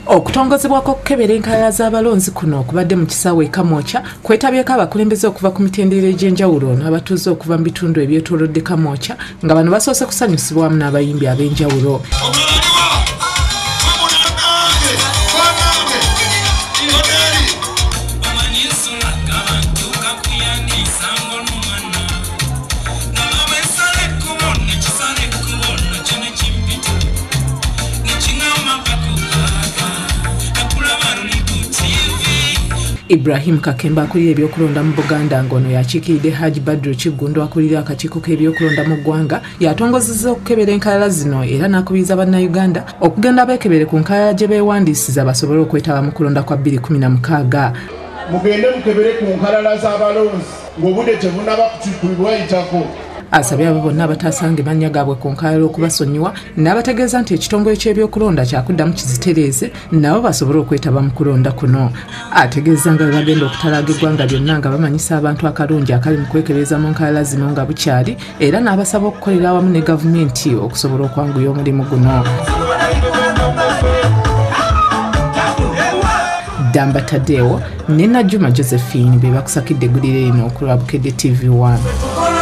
Okutongozebwako okukebera enkalala z'abalonzi kuno okubadde mu kisaawe e Kamwokya kwetabyeko abakulembeze okuva ku mitendera egy'enjawulo n'abatuuze okuva mu bitundu ebyetoolodde Kamwokya nga bano basoose kusanyusibwa wamu n'abayimbi ab'enjawulo. Ibrahim Kakemba akulira ebyokulonda mu Buganda ngono yakiikiridde Haji Badru Kiggundu akulira akakiiko k'ebyokulonda mu ggwanga yatongozezza okukebera enkalala zino era n'akubiriza bannayuganda okugenda beekebere ku nkalala gye beewandiisiza basobole okwetaba mu kulonda kwa 2016. Mugende mukebere ku nkalala z'abalonzi ng'obudde tebunaba kubayitako. Asabye abo bonna abataasanga mannya gaabwe ku nkalala okubasonyiwa n'abategeeza nti ekitongole ky'ebyokulonda kyakuddamu kizitereeze nabo basobole okwetaba mu kulonda kuno. Ategeeza nga bwe bagenda okutalaaga eggwanga lyonna nga bamanyisa abantu akalungi akali mu kwekebereza mu nkalala zino nga bukyali era n'abasaba okukolera awamu ne gavumenti okusobola okwanguya omulimu guno. Damba Tadewo ne Najuma Josephine be bakusakidde eggulire lino okulwa Bukedde TV1.